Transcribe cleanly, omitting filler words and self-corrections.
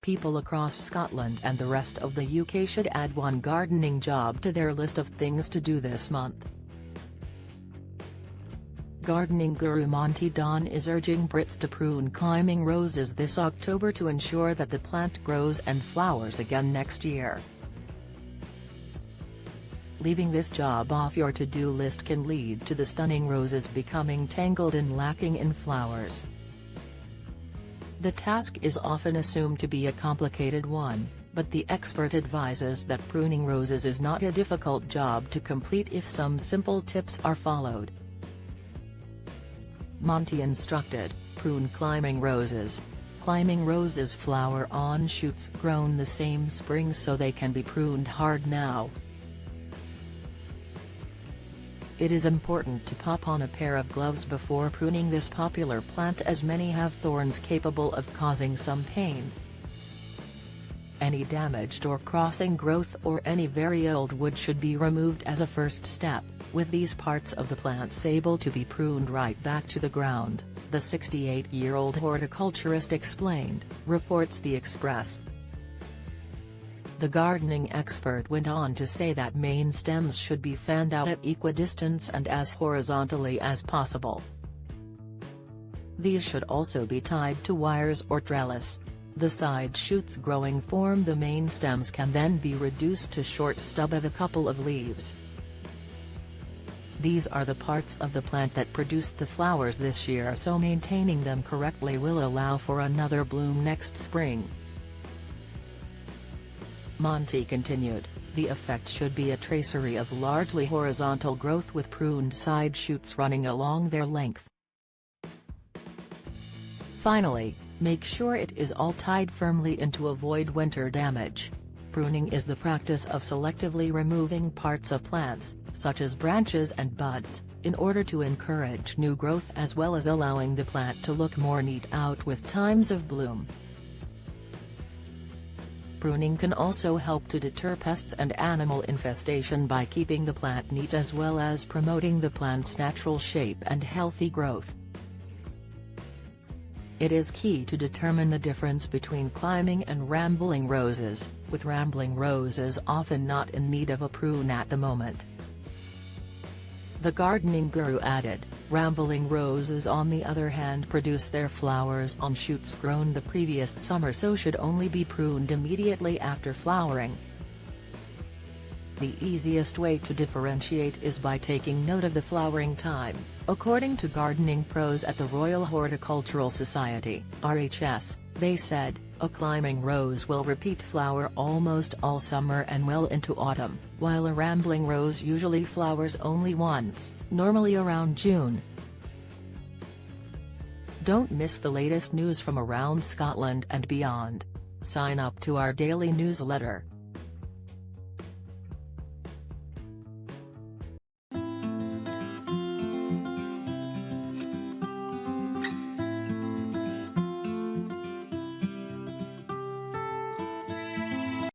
People across Scotland and the rest of the UK should add one gardening job to their list of things to do this month. Gardening guru Monty Don is urging Brits to prune climbing roses this October to ensure that the plant grows and flowers again next year. Leaving this job off your to-do list can lead to the stunning roses becoming tangled and lacking in flowers. The task is often assumed to be a complicated one, but the expert advises that pruning roses is not a difficult job to complete if some simple tips are followed. Monty instructed, prune climbing roses. Climbing roses flower on shoots grown the same spring, so they can be pruned hard now. It is important to pop on a pair of gloves before pruning this popular plant, as many have thorns capable of causing some pain. Any damaged or crossing growth or any very old wood should be removed as a first step, with these parts of the plants able to be pruned right back to the ground, the 68-year-old horticulturist explained, reports The Express. The gardening expert went on to say that main stems should be fanned out at equidistance and as horizontally as possible. These should also be tied to wires or trellis. The side shoots growing form the main stems can then be reduced to short stub of a couple of leaves. These are the parts of the plant that produced the flowers this year, so maintaining them correctly will allow for another bloom next spring. Monty continued, the effect should be a tracery of largely horizontal growth with pruned side shoots running along their length. Finally, make sure it is all tied firmly in to avoid winter damage. Pruning is the practice of selectively removing parts of plants, such as branches and buds, in order to encourage new growth as well as allowing the plant to look more neat out with times of bloom. Pruning can also help to deter pests and animal infestation by keeping the plant neat as well as promoting the plant's natural shape and healthy growth. It is key to determine the difference between climbing and rambling roses, with rambling roses often not in need of a prune at the moment. The gardening guru added, rambling roses on the other hand produce their flowers on shoots grown the previous summer, so should only be pruned immediately after flowering. The easiest way to differentiate is by taking note of the flowering time, according to gardening pros at the Royal Horticultural Society (RHS). They said, a climbing rose will repeat flower almost all summer and well into autumn, while a rambling rose usually flowers only once, normally around June. Don't miss the latest news from around Scotland and beyond. Sign up to our daily newsletter.